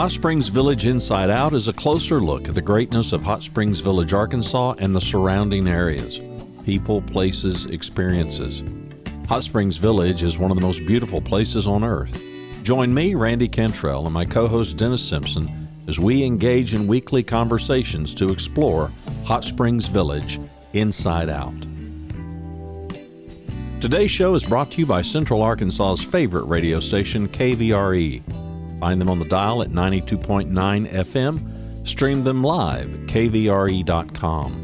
Hot Springs Village Inside Out is a closer look at the greatness of Hot Springs Village, Arkansas and the surrounding areas. People, places, experiences. Hot Springs Village is one of the most beautiful places on earth. Join me, Randy Cantrell, and my co-host Dennis Simpson as we engage in weekly conversations to explore Hot Springs Village Inside Out. Today's show is brought to you by Central Arkansas's favorite radio station, KVRE. Find them on the dial at 92.9 FM. Stream them live at kvre.com.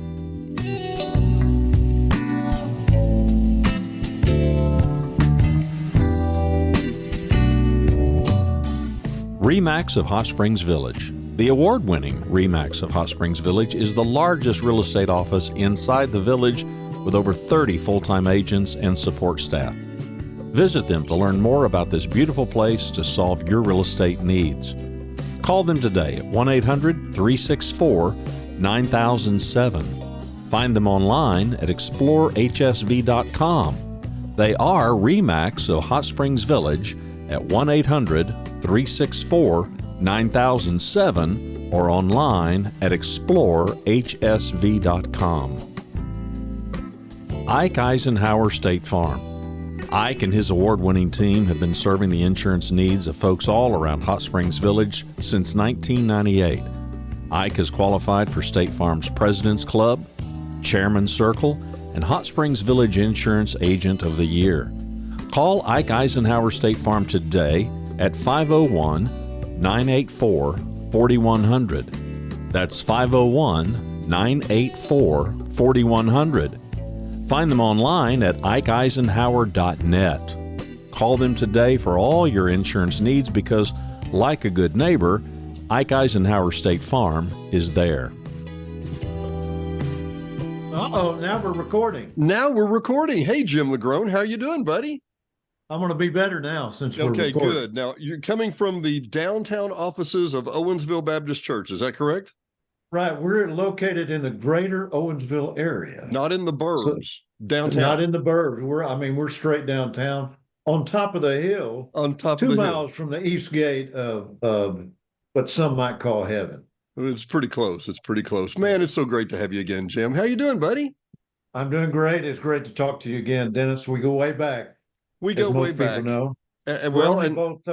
RE/MAX of Hot Springs Village. The award-winning RE/MAX of Hot Springs Village is the largest real estate office inside the village with over 30 full-time agents and support staff. Visit them to learn more about this beautiful place to solve your real estate needs. Call them today at 1-800-364-9007. Find them online at explorehsv.com. They are RE/MAX of Hot Springs Village at 1-800-364-9007 or online at explorehsv.com. Ike Eisenhower State Farm. Ike and his award-winning team have been serving the insurance needs of folks all around Hot Springs Village since 1998. Ike has qualified for State Farm's President's Club, Chairman's Circle, and Hot Springs Village Insurance Agent of the Year. Call Ike Eisenhower State Farm today at 501-984-4100. That's 501-984-4100. Find them online at ikeeisenhower.net. Call them today for all your insurance needs because, like a good neighbor, Ike Eisenhower State Farm is there. Uh-oh, now we're recording. Hey, Jim Lagrone, how you doing, buddy? I'm going to be better now since we're recording. Okay, good. Now, you're coming from the downtown offices of Owensville Baptist Church, is that correct? Right. We're located in the greater Owensville area. Not in the burbs, downtown. Not in the burbs. We're straight downtown on top of the hill. On top 2 of the miles hill. from the east gate of what some might call heaven. It's pretty close. Man, it's so great to have you again, Jim. How you doing, buddy? I'm doing great. It's great to talk to you again, Dennis. We go way back. We go way back. People know. We're both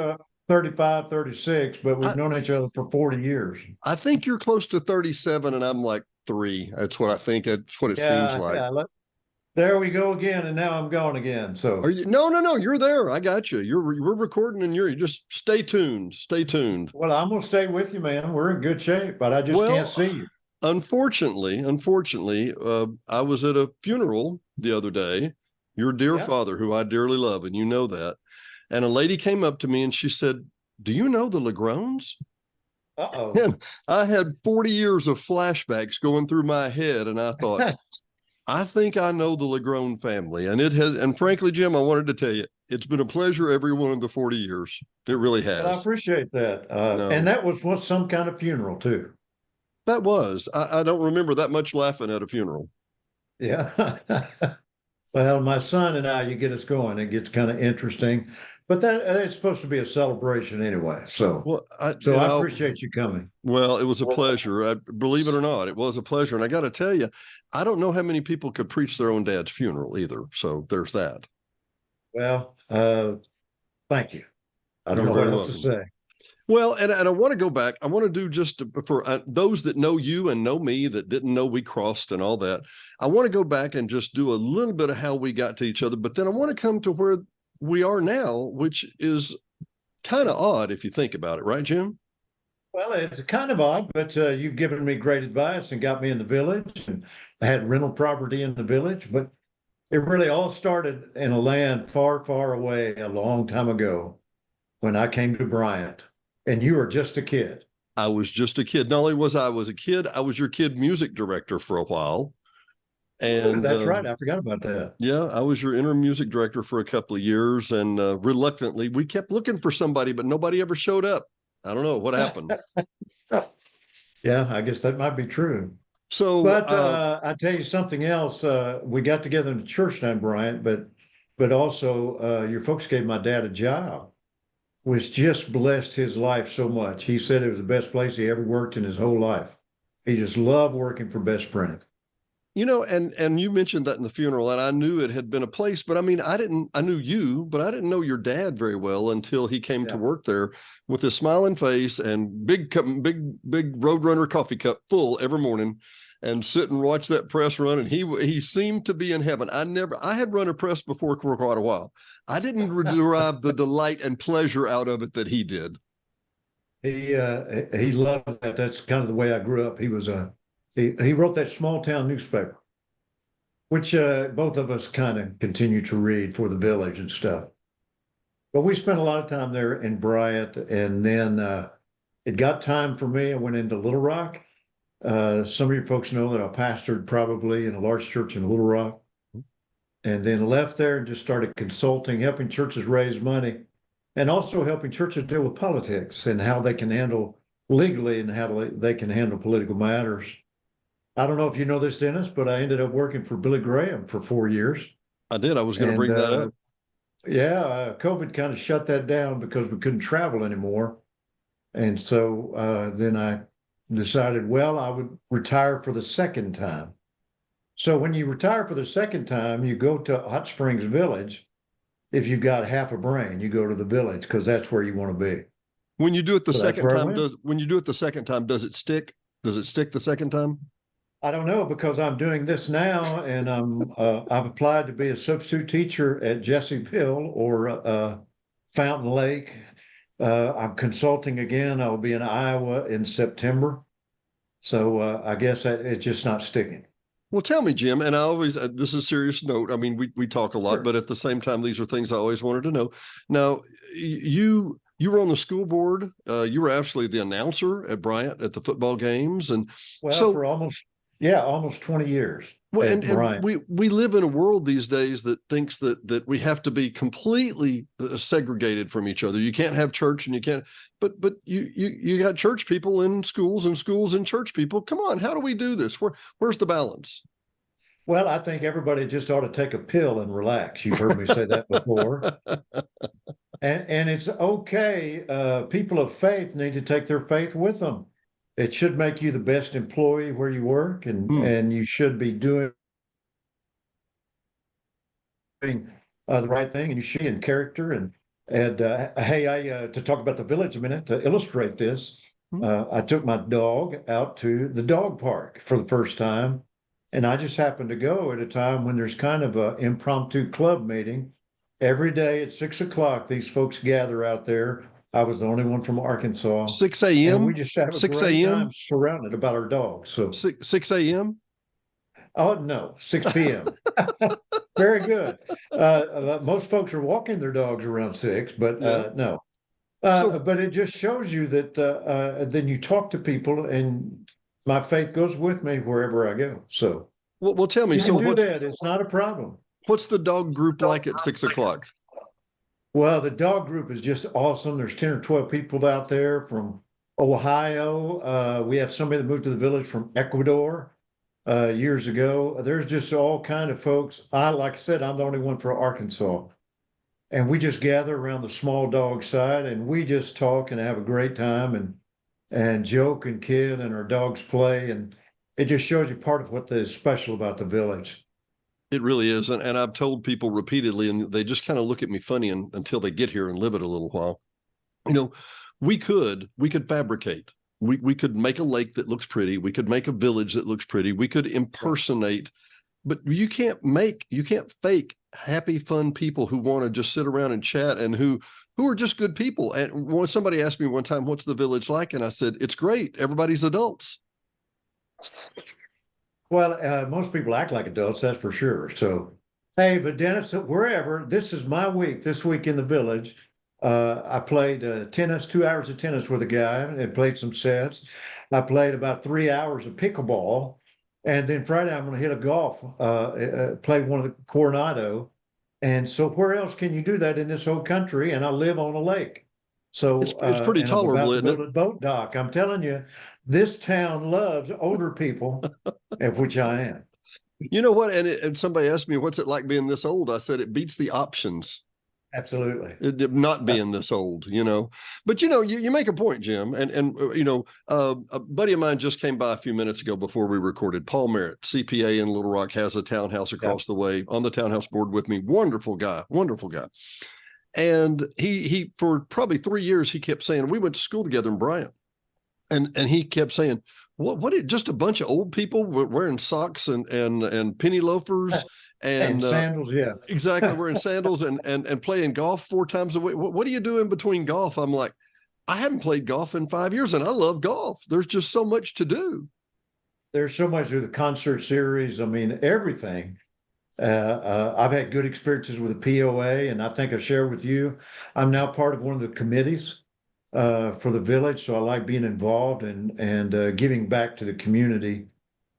35, 36, but we've known each other for 40 years. I think you're close to 37 and I'm like 3. That's what I think. That's what it seems like. Yeah, there we go again, and now I'm gone again. So Are you? No, you're there. I got you. We're recording and you just stay tuned. Well, I'm going to stay with you, man. We're in good shape, but I just can't see you. Unfortunately, I was at a funeral the other day, your dear father, who I dearly love, and you know that. And a lady came up to me and she said, "Do you know the Lagrones?" Uh-oh. And I had 40 years of flashbacks going through my head, and I thought, I think I know the Lagrone family. And frankly, Jim, I wanted to tell you, it's been a pleasure every one of the 40 years. It really has. Well, I appreciate that. And that was some kind of funeral too. That was. I don't remember that much laughing at a funeral. Yeah. Well, my son and I, you get us going. It gets kind of interesting, but it's supposed to be a celebration anyway. So, I appreciate you coming. Well, it was a pleasure. Believe it or not, it was a pleasure. And I got to tell you, I don't know how many people could preach their own dad's funeral either. So there's that. Well, thank you. I don't know what else to say. Well, and I want to go back. I want to do just for those that know you and know me that didn't know we crossed and all that. I want to go back and just do a little bit of how we got to each other. But then I want to come to where we are now, which is kind of odd if you think about it. Right, Jim? Well, it's kind of odd, but you've given me great advice and got me in the village. And I had rental property in the village, but it really all started in a land far, far away a long time ago when I came to Bryant. And you were just a kid. I was just a kid. Not only was I a kid, I was your kid music director for a while. And that's right. I forgot about that. Yeah, I was your interim music director for a couple of years. And reluctantly, we kept looking for somebody, but nobody ever showed up. I don't know what happened. Yeah, I guess that might be true. So, but I tell you something else. We got together in the church down Bryant, but also your folks gave my dad a job. was just blessed his life so much. He said it was the best place he ever worked in his whole life. He just loved working for Best Printing. You know, and you mentioned that in the funeral, and I knew it had been a place, but I mean, I knew you, but I didn't know your dad very well until he came to work there with his smiling face and big Roadrunner coffee cup full every morning, and sit and watch that press run. And he seemed to be in heaven. I had run a press before for quite a while. I didn't derive the delight and pleasure out of it that he did. He loved that. That's kind of the way I grew up. He wrote that small town newspaper, which both of us kind of continue to read for the village and stuff. But we spent a lot of time there in Bryant, and then it got time for me. I went into Little Rock. Some of you folks know that I pastored probably in a large church in Little Rock, and then left there and just started consulting, helping churches raise money, and also helping churches deal with politics and how they can handle legally and how they can handle political matters. I don't know if you know this, Dennis, but I ended up working for Billy Graham for 4 years. I did. I was going to bring that up. Yeah, COVID kind of shut that down because we couldn't travel anymore. And so then I decided, well, I would retire for the second time. So when you retire for the second time, you go to Hot Springs Village. If you've got half a brain, you go to the village because that's where you want to be. When you do it the second time, does it stick? Does it stick the second time? I don't know, because I'm doing this now, and I've applied to be a substitute teacher at Jesseville or Fountain Lake. I'm consulting again. I will be in Iowa in September. So I guess it's just not sticking. Well, tell me, Jim, and I always, this is a serious note. I mean, we talk a lot, but at the same time, these are things I always wanted to know. Now, you were on the school board. You were actually the announcer at Bryant at the football games. And for almost 20 years. Well, and we live in a world these days that thinks that we have to be completely segregated from each other. You can't have church and you can't, but you got church people in schools and schools in church people. Come on, how do we do this? Where's the balance? Well, I think everybody just ought to take a pill and relax. You've heard me say that before. And it's okay. People of faith need to take their faith with them. It should make you the best employee where you work, and you should be doing the right thing, and you should be in character. And hey, to talk about the village a minute, to illustrate this, I took my dog out to the dog park for the first time, and I just happened to go at a time when there's kind of an impromptu club meeting. Every day at 6 o'clock, these folks gather out there. I was the only one from Arkansas. 6 a.m. We just have a great time surrounded about our dogs. So 6 a.m. Oh no, 6 p.m. Very good. Most folks are walking their dogs around 6, but no. But it just shows you that then you talk to people, and my faith goes with me wherever I go. So well, tell me. You can do that. It's not a problem. What's the dog group like at 6 o'clock? Well, the dog group is just awesome. There's 10 or 12 people out there from Ohio. We have somebody that moved to the village from Ecuador years ago. There's just all kind of folks. Like I said, I'm the only one for Arkansas. And we just gather around the small dog side, and we just talk and have a great time and joke and kid, and our dogs play. And it just shows you part of what is special about the village. It really is. And I've told people repeatedly, and they just kind of look at me funny until they get here and live it a little while. You know, we could fabricate. We could make a lake that looks pretty. We could make a village that looks pretty. We could impersonate, but you can't fake happy, fun people who want to just sit around and chat and who are just good people. And when somebody asked me one time, what's the village like? And I said, it's great. Everybody's adults. Well, most people act like adults, that's for sure. So, hey, but Dennis, wherever, this is my week, this week in the village. I played tennis, 2 hours of tennis with a guy and played some sets. I played about 3 hours of pickleball. And then Friday, I'm going to hit a golf, play one of the Coronado. And so where else can you do that in this whole country? And I live on a lake. So it's pretty tolerable, isn't it? A boat dock. I'm telling you, this town loves older people, of which I am. You know what? And somebody asked me, what's it like being this old? I said, it beats the options. Absolutely. Not being this old, but you make a point, Jim, and a buddy of mine just came by a few minutes ago before we recorded. Paul Merritt, CPA in Little Rock, has a townhouse across the way, on the townhouse board with me. Wonderful guy. And he for probably 3 years, he kept saying, we went to school together in Bryant, and he kept saying, what just a bunch of old people wearing socks and penny loafers and sandals. Yeah, exactly. Wearing sandals and playing golf 4 times a week. What do you do in between golf? I'm like, I haven't played golf in 5 years, and I love golf. There's just so much to do. There's so much through the concert series. I mean, everything. I've had good experiences with the POA, and I think I share with you. I'm now part of one of the committees for the village, so I like being involved and giving back to the community.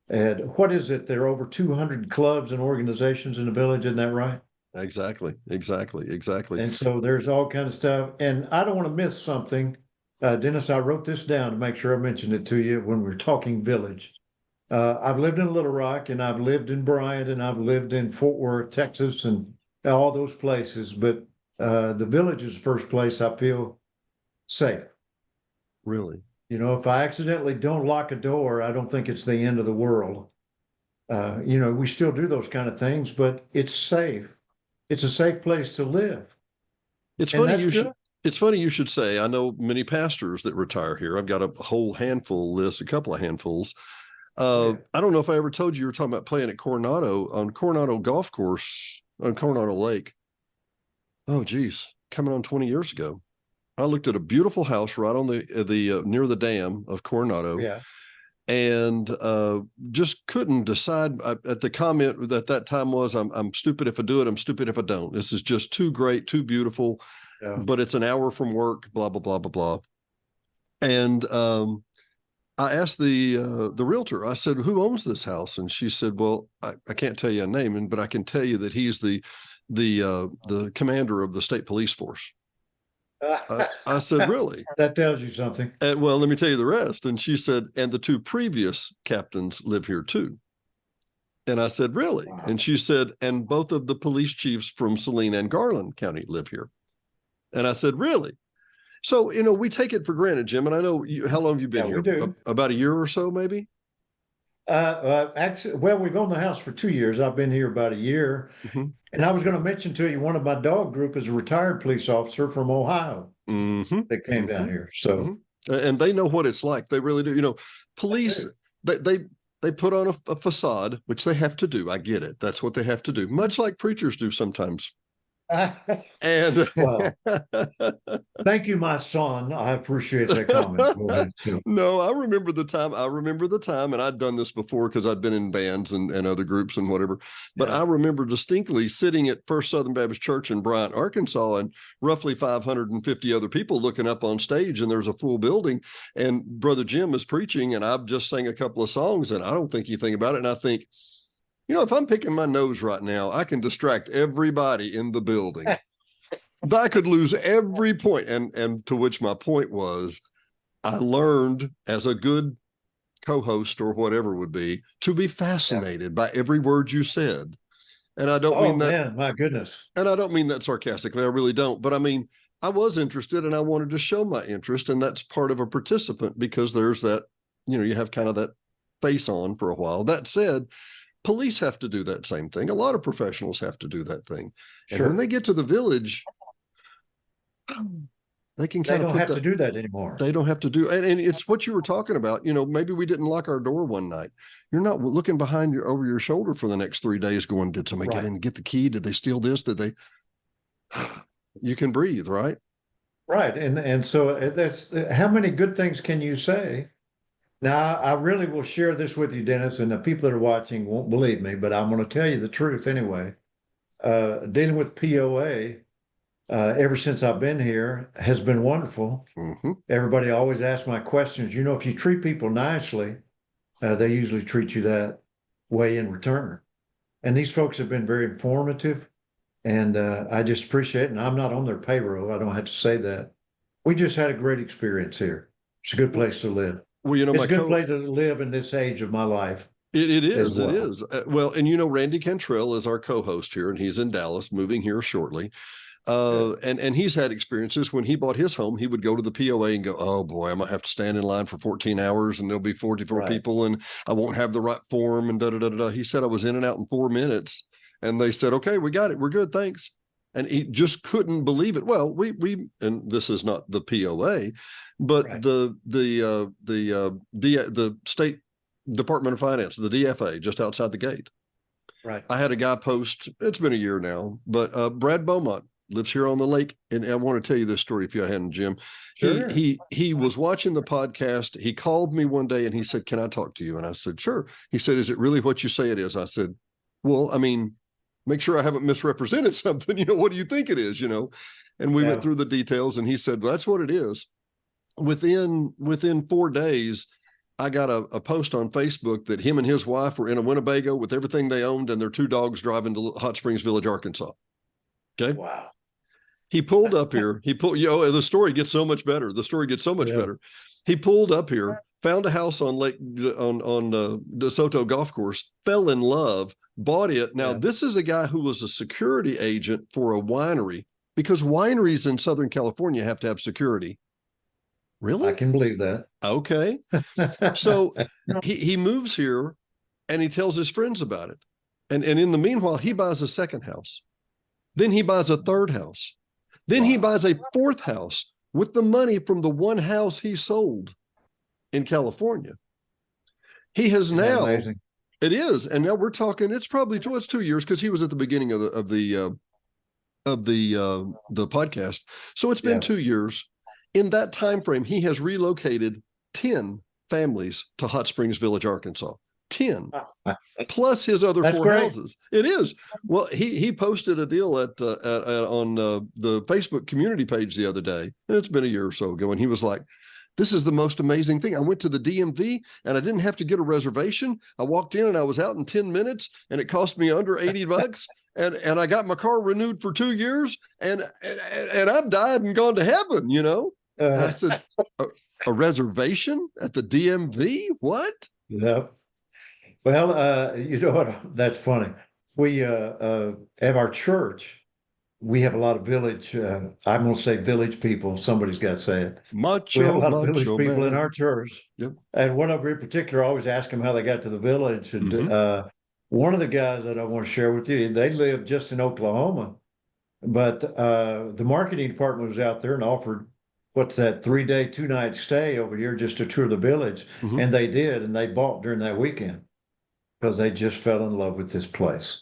And what is it? There are over 200 clubs and organizations in the village, isn't that right? Exactly. And so there's all kinds of stuff. And I don't want to miss something. Dennis, I wrote this down to make sure I mentioned it to you when we're talking village. I've lived in Little Rock, and I've lived in Bryant, and I've lived in Fort Worth, Texas, and all those places. But the village is the first place I feel safe. Really? If I accidentally don't lock a door, I don't think it's the end of the world. We still do those kind of things, but it's safe. It's a safe place to live. It's funny you should say. I know many pastors that retire here. I've got a whole a couple of handfuls. I don't know if I ever told you were talking about playing at Coronado Golf Course on Coronado Lake. Oh, geez, coming on 20 years ago. I looked at a beautiful house right on the near the dam of Coronado. Yeah. And just couldn't decide. At the comment that time was, I'm stupid if I do it. I'm stupid if I don't. This is just too great, too beautiful. Yeah. But it's an hour from work, blah, blah, blah, blah, blah. And I asked the realtor, I said, who owns this house? And she said, well, I can't tell you a name, but I can tell you that he's the commander of the state police force. I said, really? That tells you something. Well, let me tell you the rest. And she said, and the 2 previous captains live here too. And I said, really? Wow. And she said, and both of the police chiefs from Saline and Garland County live here. And I said, really? So, we take it for granted, Jim. And I know how long have you been here? We do. About a year or so, maybe? Actually, we've owned the house for 2 years. I've been here about a year. Mm-hmm. And I was going to mention to you, one of my dog group is a retired police officer from Ohio that came down here. So, and they know what it's like. They really do. Police, they put on a facade, which they have to do. I get it. That's what they have to do. Much like preachers do sometimes. And well, thank you, my son. I appreciate that comment. Go ahead, no, I remember the time, and I'd done this before because I'd been in bands and other groups and whatever. But I remember distinctly sitting at First Southern Baptist Church in Bryant, Arkansas, and roughly 550 other people looking up on stage, and there's a full building, and Brother Jim is preaching, and I've just sang a couple of songs, and I don't think anything about it, and I think, if I'm picking my nose right now, I can distract everybody in the building. I could lose every point. And to which my point was, I learned as a good co-host or whatever would be, to be fascinated by every word you said. And I don't mean that. Man, my goodness. And I don't mean that sarcastically. I really don't. But I mean, I was interested and I wanted to show my interest. And that's part of a participant, because there's that, you have kind of that face on for a while. That said, police have to do that same thing. A lot of professionals have to do that thing. And when they get to the village, they can kind of don't have to do that anymore. They don't have to do, and it's what you were talking about. Maybe we didn't lock our door one night. You're not looking over your shoulder for the next 3 days going, did somebody get in and get the key? Did they steal this? Did they? You can breathe, right? Right. And so that's, how many good things can you say? Now, I really will share this with you, Dennis, and the people that are watching won't believe me, but I'm going to tell you the truth anyway. Dealing with POA, ever since I've been here, has been wonderful. Mm-hmm. Everybody always asks my questions. If you treat people nicely, they usually treat you that way in return. And these folks have been very informative, and I just appreciate it. And I'm not on their payroll. I don't have to say that. We just had a great experience here. It's a good place to live. Well, it's a good place to live in this age of my life. It is. Well. It is. Well, and Randy Cantrell is our co-host here, and he's in Dallas, moving here shortly. And he's had experiences when he bought his home, he would go to the POA and go, oh boy, I'm gonna have to stand in line for 14 hours and there'll be 44 Right. people and I won't have the right form and da da da da. He said I was in and out in 4 minutes and they said, okay, we got it. We're good. Thanks. And he just couldn't believe it. Well, we and this is not the POA, but Right. the State Department of Finance, the DFA, just outside the gate. Right. I had a guy post, it's been a year now, but Brad Beaumont lives here on the lake. And I want to tell you this story if you hadn't, Jim. Sure. He was watching the podcast. He called me one day and he said, can I talk to you? And I said, sure. He said, is it really what you say it is? I said, well, I mean, make sure I haven't misrepresented something. What do you think it is? And we went through the details and he said, well, that's what it is. Within 4 days, I got a post on Facebook that him and his wife were in a Winnebago with everything they owned and their 2 dogs driving to Hot Springs Village, Arkansas. Okay. Wow. He pulled up here. The story gets so much better. Better. He pulled up here, found a house on the DeSoto golf course, fell in love, bought it. Now, this is a guy who was a security agent for a winery because wineries in Southern California have to have security. Really? I can believe that. Okay. So he moves here and he tells his friends about it. And in the meanwhile, he buys a second house. Then he buys a third house. Then he buys a fourth house with the money from the one house he sold in California. He has now, amazing? It is. And now we're talking, it's probably 2 years because he was at the beginning of the podcast. So it's been 2 years. In that time frame, he has relocated 10 families to Hot Springs Village, Arkansas. 10 plus his other That's 4 great. houses. It is. Well, he posted a deal on the Facebook community page the other day, and it's been a year or so ago, and he was like, this is the most amazing thing. I went to the DMV and I didn't have to get a reservation. I walked in and I was out in 10 minutes and it cost me under $80. And I got my car renewed for 2 years and I've died and gone to heaven, And I said, a reservation at the DMV? What? Yeah. Well, you know what? That's funny. We at our church, we have a lot of village. I'm going to say village people. Somebody's got to say it. We have a lot of village people in our church. Yep. And one of them in particular, I always ask them how they got to the village. And one of the guys that I want to share with you, they live just in Oklahoma, but the marketing department was out there and offered, what's that, 3-day, 2-night stay over here just to tour the village. And they did, and they bought during that weekend because they just fell in love with this place.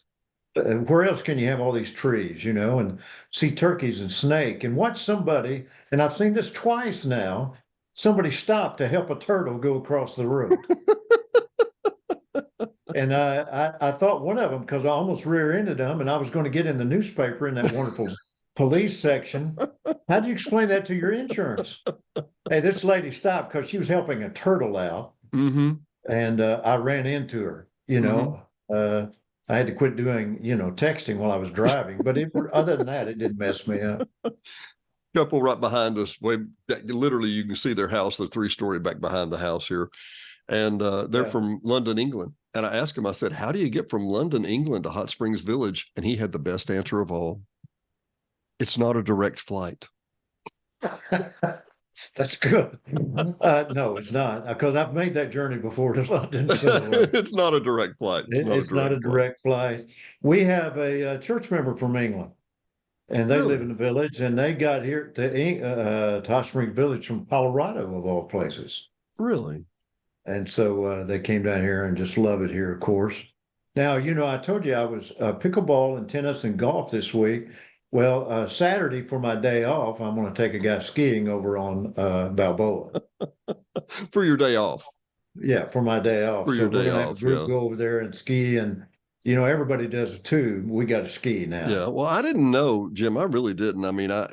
Where else can you have all these trees, and see turkeys and snake and watch somebody, and I've seen this twice now, somebody stop to help a turtle go across the road. And I thought one of them, because I almost rear-ended them, and I was going to get in the newspaper in that wonderful police section. How do you explain that to your insurance? Hey, this lady stopped because she was helping a turtle out, and I ran into her. I had to quit doing, texting while I was driving. But other than that, it didn't mess me up. Couple right behind us. Literally, you can see their house, the 3-story back behind the house here. And they're from London, England. And I asked him, I said, how do you get from London, England to Hot Springs Village? And he had the best answer of all. It's not a direct flight. That's good. No, it's not, because I've made that journey before to London. So, it's not a direct flight. It's not a direct flight. We have a church member from England, and they live in the village, and they got here to Hot Springs Village from Colorado, of all places. Really? And so they came down here and just love it here, of course. Now, I told you I was pickleball and tennis and golf this week. Well, Saturday for my day off, I'm going to take a guy skiing over on Balboa. For your day off? Yeah, for my day off. For your day off, go over there and ski, and everybody does it too. We got to ski now. Yeah, well, I didn't know, Jim. I really didn't. I mean, I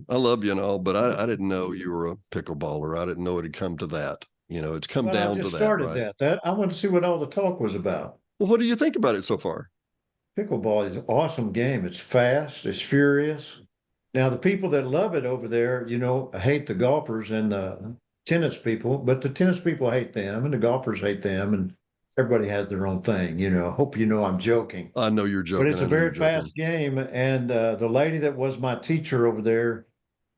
love you and all, but I didn't know you were a pickleballer. I didn't know it had come to that. It's come down to that. Started that. I wanted to see what all the talk was about. Well, what do you think about it so far? Pickleball is an awesome game. It's fast. It's furious. Now, the people that love it over there, hate the golfers and the tennis people, but the tennis people hate them and the golfers hate them. And everybody has their own thing, you know. Hope you know I'm joking. I know you're But joking. it's I a know you're very joking. fast game, and the lady that was my teacher over there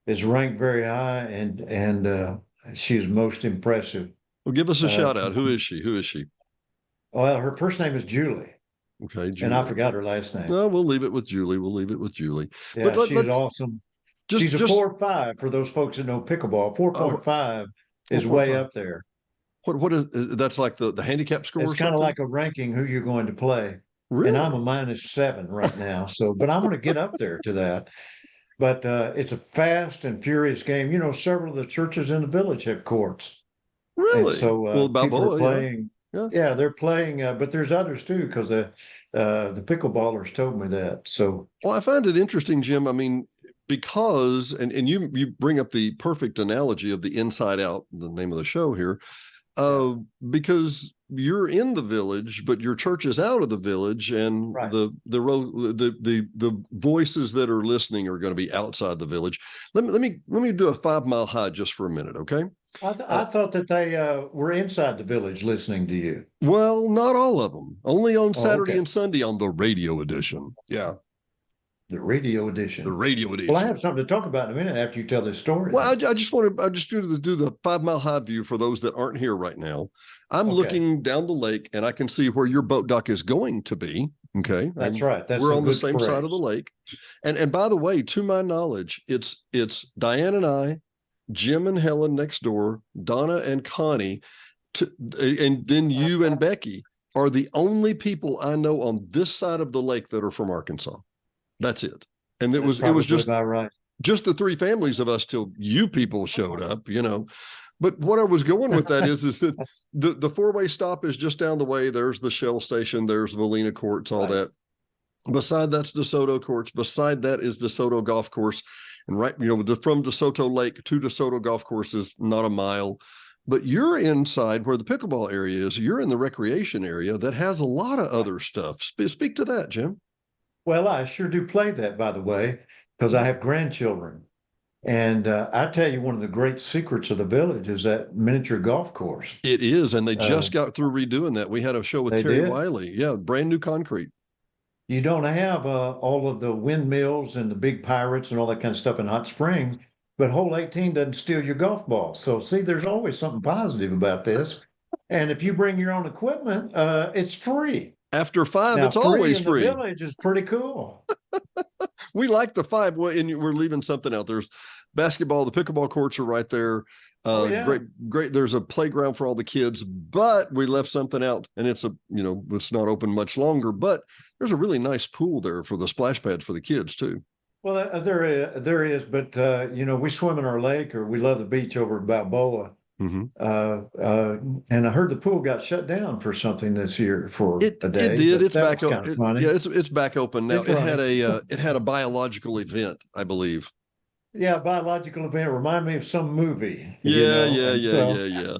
is ranked very high, and she's most impressive. Well, give us a Uh, shout out. Who is she? Who is she? well, her first name is Julie, Okay, and I Julie. forgot her last name. No, we'll leave it with Julie. We'll leave it with Julie. But Yeah, she's let's awesome. She's a just 4.5 for those folks that know pickleball. 4.5 is way 4.5. up there. What is that's like the handicap score It's or kind of something? like a ranking who you're going to play. And I'm a Really? -7 right now. So, but I'm going to get up there to that. But it's a fast and furious game. You know, several of the churches in the village have courts. And Really? so Well, people are Balboa, yeah. playing. Yeah. Yeah, they're playing, but there's others too, because the pickleballers told me that. So, Well, I find it interesting, Jim. I mean, because and you bring up the perfect analogy of the inside out, the name of the show here, yeah, uh, because you're in the village, but your church is out of the village, and right. the voices that are listening are going to be outside the village. Let me do a 5 mile high just for a minute, okay? I thought that they were inside the village listening to you. Well, not all of them. Only on Oh, Saturday okay. and Sunday on the radio edition. Yeah, The radio the edition. radio Well, I edition. have something to talk about in a minute after you tell this story. Well, Then. I just want to do the 5 mile high view for those that aren't here right now. I'm Okay, looking down the lake and I can see where your boat dock is going to be. Okay. that's right. That's We're a on the good same side of the phrase. lake. And by the way, to my knowledge, it's Diane and I, Jim and Helen next door, Donna and Connie, and then you and Becky are the only people I know on this side of the lake that are from Arkansas. That's it. And That's it was probably about right. just the three families of us till you people showed up, you know. But what I was going with that is that the four-way stop is just down the way. There's the Shell station, there's Valina Courts, all Right. that. Beside that's DeSoto Courts. Beside that is DeSoto Golf Course. And right, you know, from DeSoto Lake to DeSoto Golf Course is not a mile. But you're inside where the pickleball area is. You're in the recreation area that has a lot of other stuff. Speak to that, Jim. Well, I sure do play that, by the way, because I have grandchildren. And I tell you, one of the great secrets of the village is that miniature golf course. It is, and they Uh, just got through redoing that. We had a show with they Terry did. Wiley. Yeah, brand new concrete. You don't have all of the windmills and the big pirates and all that kind of stuff in Hot Springs, but hole 18 doesn't steal your golf ball. So, see, there's always something positive about this. And if you bring your own equipment, it's free. After 5, Now, it's free always in the free. village is pretty cool. We like the 5. Well, and we're leaving something out. There's basketball. The pickleball courts are right there. Oh, yeah. Great. There's a playground for all the kids, but we left something out, and it's it's not open much longer. But there's a really nice pool there for the splash pads for the kids too. Well, there is, but we swim in our lake, or we love the beach over at Balboa. Mm-hmm. And I heard the pool got shut down for something this year for It a day. did. But It's that back was open. kind of funny. Yeah, it's back open now. It's It had a biological event, I believe. Yeah, biological event. Remind me of some movie. Yeah, yeah.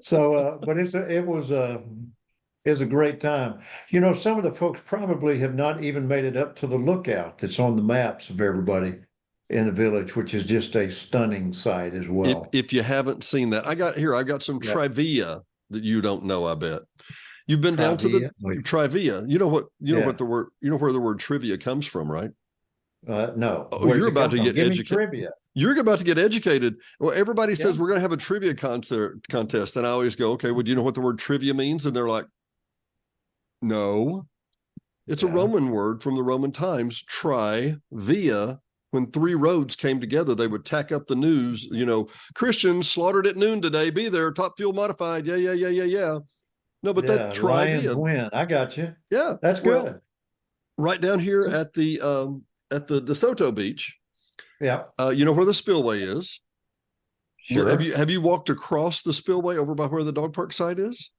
So, but it was a great time. You know, some of the folks probably have not even made it up to the lookout that's on the maps of everybody in the village, which is just a stunning sight as well. If you haven't seen that, I've got some trivia that you don't know, I bet. You've been down to the trivia. You know what the word, where the word trivia comes from, right? No. Oh, you're about to get educated. Trivia. You're about to get educated. Well, everybody says we're going to have a trivia contest. And I always go, okay, well, do you know what the word trivia means? And they're like, no, it's a Roman word from the Roman times, via. When 3 roads came together, they would tack up the news, Christians slaughtered at noon today, be there, top fuel modified. Yeah. No, but that Lions win. I got you. Yeah. That's good. Right down here at the DeSoto beach. Yeah. You know where the spillway is? Sure. Have you walked across the spillway over by where the dog park site is?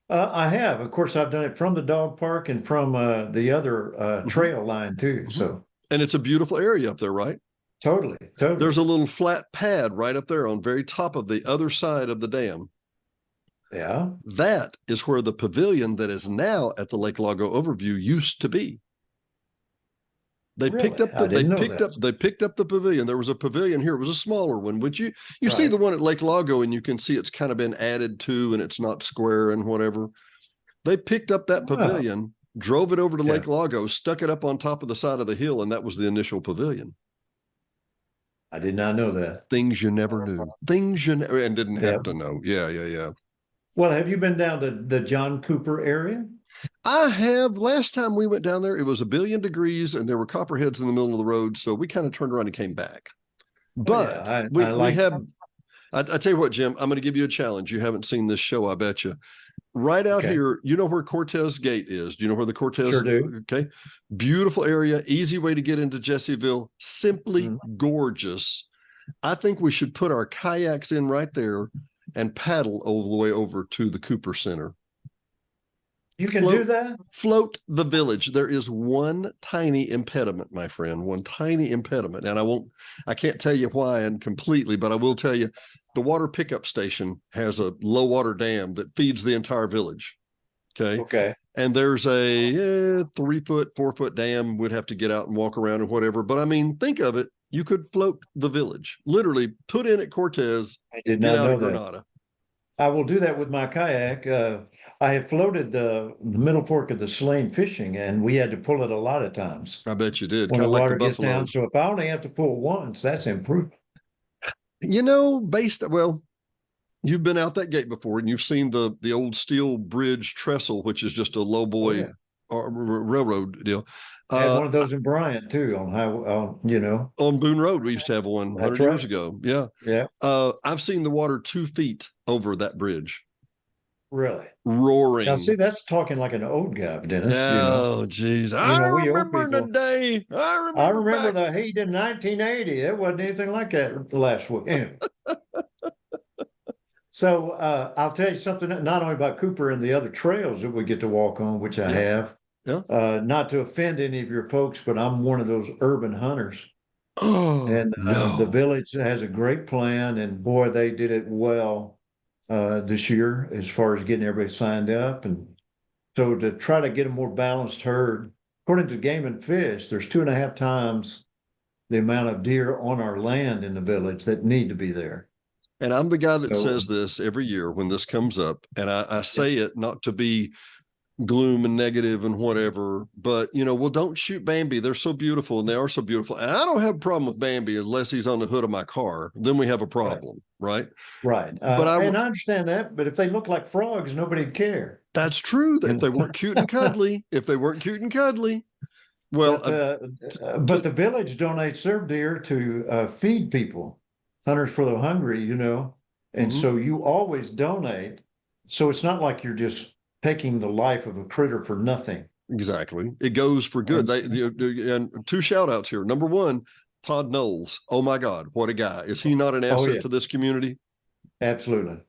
I have. Of course, I've done it from the dog park and from the other trail line too. Mm-hmm. So. And it's a beautiful area up there, right? Totally. There's a little flat pad right up there on very top of the other side of the dam. Yeah. That is where the pavilion that is now at the Lake Lago Overview used to be. They picked Really? up I didn't know that. they picked up the pavilion. There was a pavilion here. It was a smaller one, which you see Right. the one at Lake Lago, and you can see it's kind of been added to, and it's not square and whatever. They picked up that Wow. pavilion, drove it over to Yeah. Lake Lago, stuck it up on top of the side of the hill, and that was the initial pavilion. I did not know that. Things you never knew. Things you and didn't Yeah. have to know. Yeah, yeah, yeah. Well, have you been down to the John Cooper area? I have. Last time we went down there, it was 1,000,000,000 and there were copperheads in the middle of the road. So we kind of turned around and came back. Oh, But yeah, I we like. have, I tell you what, Jim, I'm going to give you a challenge. You haven't seen this show, I bet you. Right out Okay. here, you know where Cortez Gate is. Do you know where the Cortez? Sure do. Okay. Beautiful area, easy way to get into Jessieville, simply gorgeous. I think we should put our kayaks in right there and paddle all the way over to the Cooper Center. You can do that? Float the village. There is one tiny impediment, my friend, one tiny impediment. And I can't tell you why and completely, but I will tell you the water pickup station has a low water dam that feeds the entire village. Okay. Okay. And there's a 3-foot, 4-foot dam. We'd have to get out and walk around and whatever. But I mean, think of it. You could float the village, literally put in at Cortez, I did get not out know of that. Granada. I will do that with my kayak. I have floated the middle fork of the Slane fishing, and we had to pull it a lot of times I bet you did. when Kind the of like water the gets buffalo. down. So if I only have to pull once, that's improvement. You know, you've been out that gate before and you've seen the old steel bridge trestle, which is just a low boy railroad deal. I had one of those in Bryant too On Boone Road, we used to have one 100 years ago. Yeah. Yeah. I've seen the water 2 feet over that bridge. Really? Roaring. Now, see, that's talking like an old guy, Dennis. Oh, geez. We old remember the people. day. I remember the heat in 1980. It wasn't anything like that last week. Anyway. So I'll tell you something, not only about Cooper and the other trails that we get to walk on, which I have. Yeah. Not to offend any of your folks, but I'm one of those urban hunters. Oh, And no. the village has a great plan, and boy, they did it well this year as far as getting everybody signed up. And so to try to get a more balanced herd, according to Game and Fish, there's 2.5 times the amount of deer on our land in the village that need to be there. And I'm the guy that says this every year when this comes up. And I say it not to be gloom and negative and whatever, but well, don't shoot Bambi. They're so beautiful and they are so beautiful. And I don't have a problem with Bambi unless he's on the hood of my car. Then we have a problem, right? Right. But I understand that, but if they look like frogs, nobody'd care. That's true. If they weren't cute and cuddly, well, but the village donates their deer to feed people, Hunters for the Hungry, and so you always donate. So it's not like you're just taking the life of a critter for nothing. Exactly. It goes for good. And 2 shout outs here. Number 1, Todd Knowles. Oh my God, what a guy. Is he not an asset to this community? Absolutely.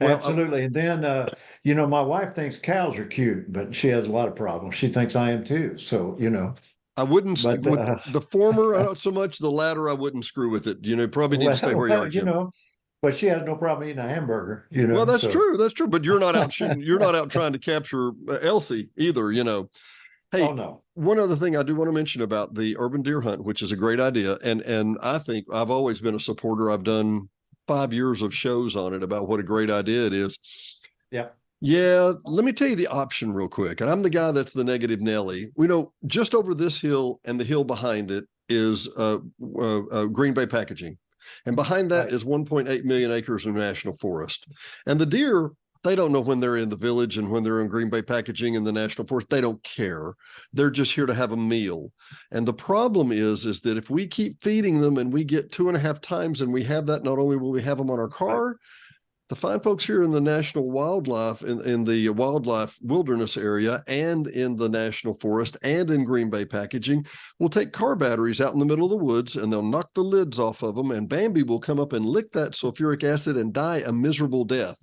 Well, absolutely. And then, my wife thinks cows are cute, but she has a lot of problems. She thinks I am too. So, I wouldn't with the former, not so much. The latter, I wouldn't screw with it. Probably need to stay where you are, Jim. But she has no problem eating a hamburger, Well, that's true. That's true. But you're not out shooting. You're not out trying to capture Elsie either, Hey, oh, no. One other thing I do want to mention about the urban deer hunt, which is a great idea. And I think I've always been a supporter. I've done 5 years of shows on it about what a great idea it is. Yeah. Yeah. Let me tell you the option real quick. And I'm the guy that's the negative Nelly. Just over this hill and the hill behind it is Green Bay Packaging. And behind that is 1.8 million acres of national forest. And the deer, they don't know when they're in the village and when they're in Green Bay Packaging in the national forest. They don't care. They're just here to have a meal. And the problem is that if we keep feeding them and we get 2.5 times and we have that, not only will we have them on our car, the fine folks here in the national wildlife, in the wildlife wilderness area and in the national forest and in Green Bay Packaging will take car batteries out in the middle of the woods and they'll knock the lids off of them and Bambi will come up and lick that sulfuric acid and die a miserable death.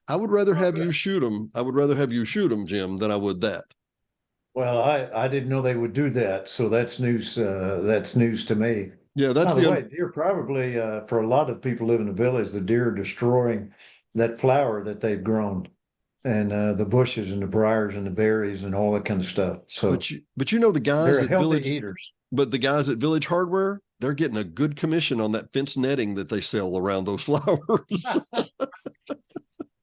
I would rather have you shoot them. I would rather have you shoot them, Jim, than I would that. Well, I didn't know they would do that. So that's news. That's news to me. Yeah, that's By the way, deer probably, for a lot of people living in the village, the deer are destroying that flower that they've grown. the bushes and the briars and the berries and all that kind of stuff. So, but you know, the guys they're at healthy Village, eaters. but the guys at Village Hardware, they're getting a good commission on that fence netting that they sell around those flowers.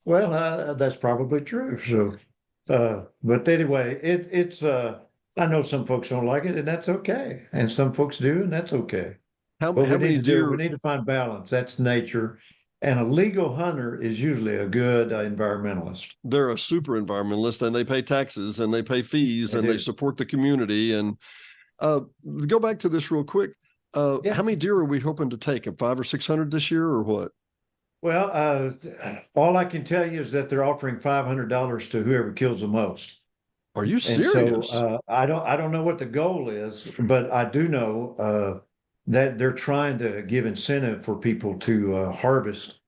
Well, that's probably true. So, but anyway, it's I know some folks don't like it, and that's okay. And some folks do, and that's okay. How What we need many to do, we deer? need to find balance. That's nature. And a legal hunter is usually a good environmentalist. They're a super environmentalist, and they pay taxes and they pay fees They and they do. support the community. And go back to this real quick. Yeah. How many deer are we hoping to take? 500 or 600 this year, or what? Well, all I can tell you is that they're offering $500 to whoever kills the most. Are you And so serious? I don't know what the goal is, but I do know that they're trying to give incentive for people to harvest,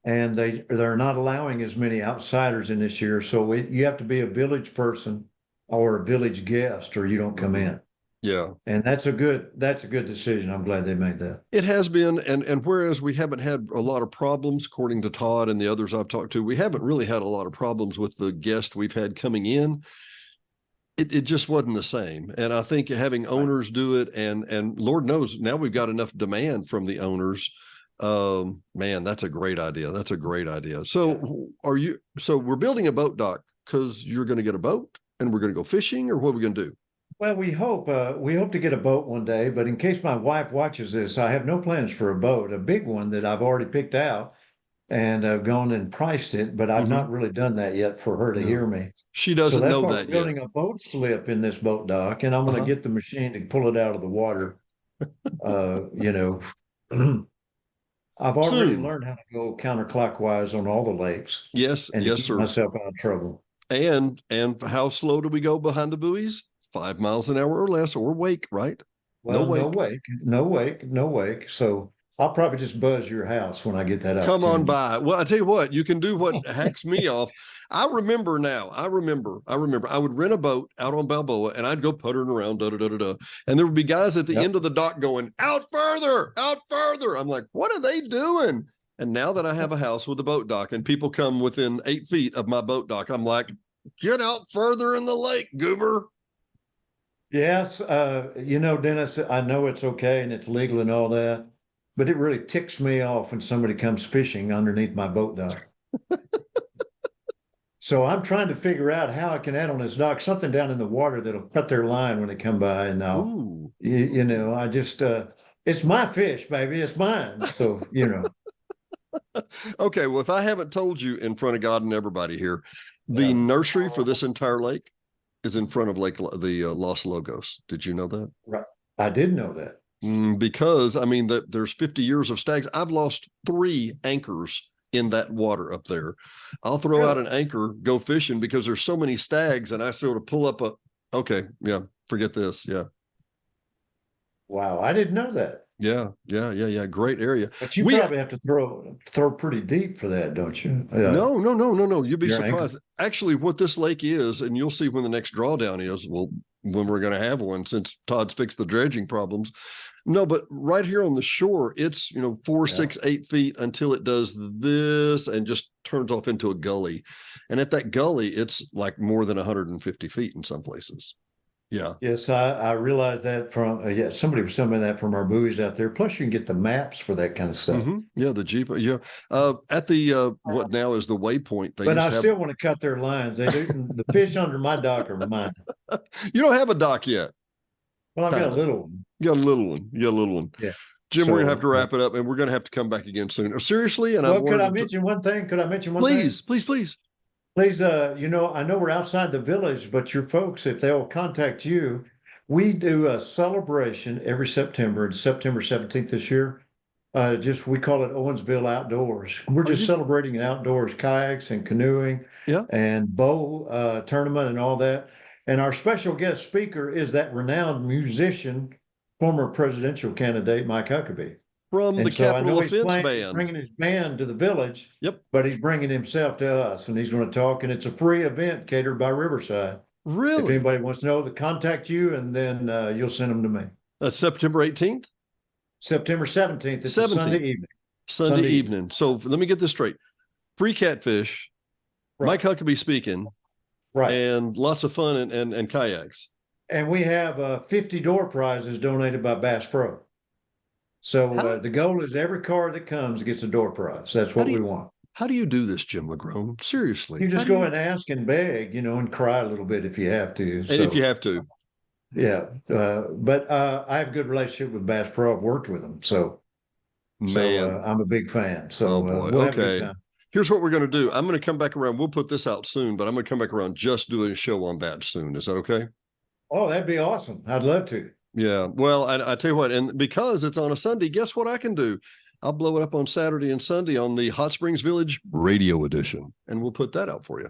and they're not allowing as many outsiders in this year. So you have to be a village person or a village guest, or you don't come in. Yeah. And that's a good decision. I'm glad they made that. It has been, and whereas we haven't had a lot of problems, according to Todd and the others I've talked to, we haven't really had a lot of problems with the guests we've had coming in. It just wasn't the same. And I think having owners do it, and Lord knows now we've got enough demand from the owners. Man, that's a great idea. That's a great idea. So we're building a boat dock because you're going to get a boat and we're going to go fishing, or what are we going to do? Well, we hope to get a boat one day, but in case my wife watches this, I have no plans for a boat, a big one that I've already picked out and gone and priced it, but I've not really done that yet for her to No. me. She So doesn't that's know why that we're building a boat slip in this boat dock, and I'm going to get the machine to pull it out of the water. I've already Soon. learned how to go counterclockwise on all the lakes Yes, and to yes, keep sir. myself out of trouble. And how slow do we go behind the buoys? 5 miles an hour or less, or wake, right? Well, No wake. no wake. So I'll probably just buzz your house when I get that Come on opportunity. by. Well, I tell you what, you can do what hacks me off. I remember now. I remember. I would rent a boat out on Balboa, and I'd go puttering around, and there would be guys at the end of the dock going, out further, out further. I'm like, what are they doing? And now that I have a house with a boat dock and people come within 8 feet of my boat dock, I'm like, get out further in the lake, goober. Yes, Dennis, I know it's okay and it's legal and all that, but it really ticks me off when somebody comes fishing underneath my boat dock. So I'm trying to figure out how I can add on this dock something down in the water that'll cut their line when they come by. And now, I just, it's my fish, baby. It's mine. So, Okay, well, if I haven't told you in front of God and everybody here, the nursery for this entire lake is in front of the Los Logos. Did you know that? Right. I did know that. Because I mean there's 50 years of stags. I've lost 3 anchors in that water up there. I'll throw out an anchor, go fishing because there's so many stags, and I sort of pull up forget this. Yeah. Wow, I didn't know that. Yeah. Great area. But you probably have to throw pretty deep for that, don't you? No. You'd be surprised. Anchor. Actually, what this lake is, and you'll see when the next drawdown is, well, when we're going to have one, since Todd's fixed the dredging problems. No, but right here on the shore, it's 4, 6, 8 feet until it does this and just turns off into a gully. And at that gully, it's like more than 150 feet in some places. Yeah. Yes, I realized that from somebody was telling me that from our buoys out there. Plus, you can get the maps for that kind of stuff. Yeah, the Jeep. Yeah, at the what now is the waypoint. But I still want to cut their lines. They do. The fish under my dock are mine. You don't have a dock yet. Well, I've got a little one. You got a little one. Yeah. Jim, we're gonna have to wrap it up, and we're gonna have to come back again soon. Seriously, and could I mention one thing? Could I mention one thing? Please. Please, I know we're outside the village, but your folks, if they'll contact you, we do a celebration every September, September 17th this year. We call it Owensville Outdoors. We're just celebrating outdoors, kayaks and canoeing and bow tournament and all that. And our special guest speaker is that renowned musician, former presidential candidate, Mike Huckabee. From the Capitol Offense Band. He's bringing his band to the village. Yep. But he's bringing himself to us, and he's going to talk, and it's a free event catered by Riverside. Really? If anybody wants to know, contact you, and then you'll send them to me. That's September 18th? September 17th. It's a Sunday evening. Sunday evening. So let me get this straight. Free catfish. Mike Huckabee speaking, Right. and lots of fun and kayaks. And we have 50 door prizes donated by Bass Pro. So the goal is every car that comes gets a door prize. That's what we want. How do you do this, Jim Lagrone? Seriously. You just go and ask and beg, and cry a little bit if you have to. And if you have to. Yeah. But I have a good relationship with Bass Pro. I've worked with them. So I'm a big fan. So we'll have a good time. Here's what we're going to do. I'm going to come back around. We'll put this out soon, but I'm going to come back around just doing a show on that soon. Is that okay? Oh, that'd be awesome. I'd love to. Yeah. Well, I tell you what, and because it's on a Sunday, guess what I can do? I'll blow it up on Saturday and Sunday on the Hot Springs Village radio edition, and we'll put that out for you.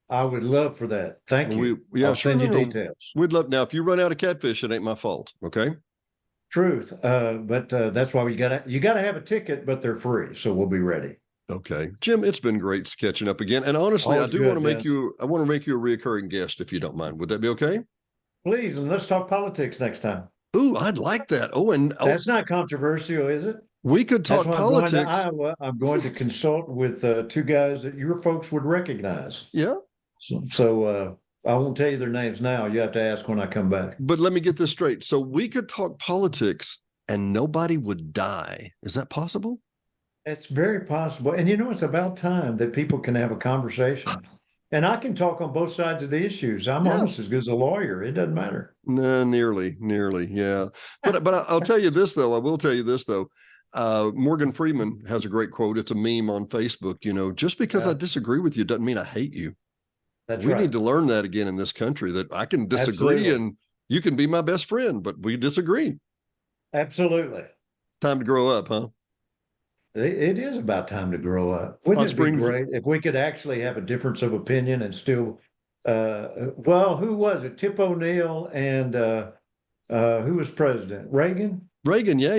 I would love for that. Thank you. I'll send you details. We'd love. Now, if you run out of catfish, it ain't my fault. Okay. Truth. But that's why you gotta have a ticket, but they're free. So we'll be ready. Okay, Jim, it's been great catching up again. And honestly, I want to make you a reoccurring guest if you don't mind. Would that be okay? Please, and let's talk politics next time. Ooh, I'd like that. Oh, and that's not controversial, is it? We could talk politics. I'm going to Iowa. I'm going to consult with two guys that your folks would recognize. Yeah. So I won't tell you their names now. You have to ask when I come back. But let me get this straight. So we could talk politics and nobody would die. Is that possible? It's very possible. And it's about time that people can have a conversation. And I can talk on both sides of the issues. I'm almost as good as a lawyer. It doesn't matter. No, nearly. Yeah. But I'll tell you this, though. I will tell you this, though. Morgan Freeman has a great quote. It's a meme on Facebook. Just because I disagree with you doesn't mean I hate you. We need to learn that again in this country, that I can disagree and you can be my best friend, but we disagree. Absolutely. Time to grow up, huh? It is about time to grow up. Wouldn't it be great if we could actually have a difference of opinion and still, who was it? Tip O'Neill and who was president? Reagan? Reagan, yeah.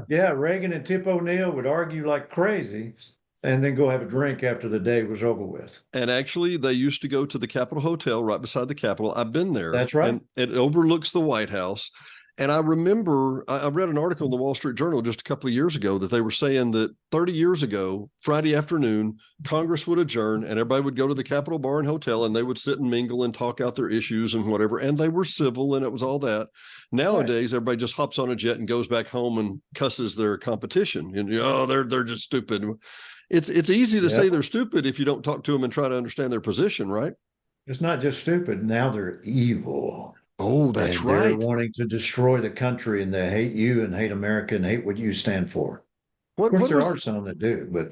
Yeah, Reagan and Tip O'Neill would argue like crazy and then go have a drink after the day was over with. And actually, they used to go to the Capitol Hotel right beside the Capitol. I've been there. That's right. And it overlooks the White House. And I remember I read an article in the Wall Street Journal just a couple of years ago that they were saying that 30 years ago, Friday afternoon, Congress would adjourn and everybody would go to the Capitol Bar and Hotel and they would sit and mingle and talk out their issues and whatever. And they were civil and it was all that. Nowadays, everybody just hops on a jet and goes back home and cusses their competition. And they're just stupid. It's easy to say they're stupid if you don't talk to them and try to understand their position, right? It's not just stupid. Now they're evil. Oh, that's right. They're wanting to destroy the country and they hate you and hate America and hate what you stand for. Of course, there are some that do, but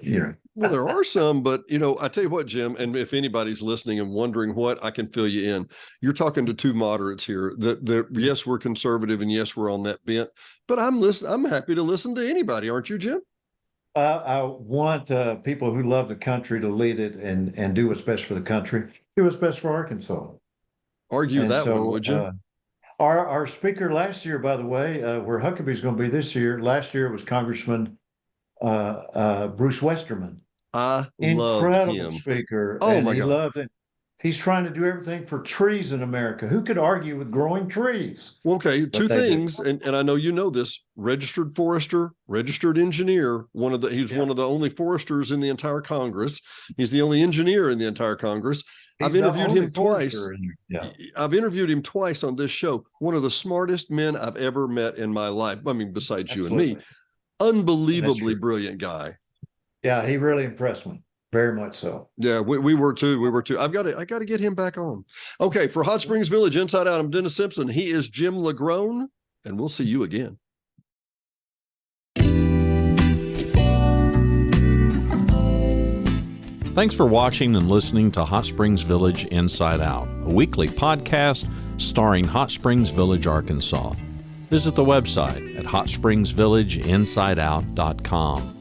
Well, there are some, but I tell you what, Jim, and if anybody's listening and wondering what, I can fill you in. You're talking to two moderates here that yes, we're conservative and yes, we're on that bent, but I'm happy to listen to anybody. Aren't you, Jim? I want people who love the country to lead it and do what's best for the country, do what's best for Arkansas. Argue that one, would you? Our speaker last year, by the way, where Huckabee's going to be this year, last year was Congressman Bruce Westerman. I Incredible love him. Speaker. Oh, my God. He loved it. He's trying to do everything for trees in America. Who could argue with growing trees? Well, okay, two things, and I know you know this: registered forester, registered engineer. He's one of the only foresters in the entire Congress. He's the only engineer in the entire Congress. I've interviewed him twice. I've interviewed him twice on this show. One of the smartest men I've ever met in my life. I mean, besides you and me. Unbelievably brilliant guy. Yeah, he really impressed me. Very much so. Yeah, we were too. I got to get him back on. Okay, for Hot Springs Village Inside Out, I'm Dennis Simpson. He is Jim Lagrone, and we'll see you again. Thanks for watching and listening to Hot Springs Village Inside Out, a weekly podcast starring Hot Springs Village, Arkansas. Visit the website at hotspringsvillageinsideout.com.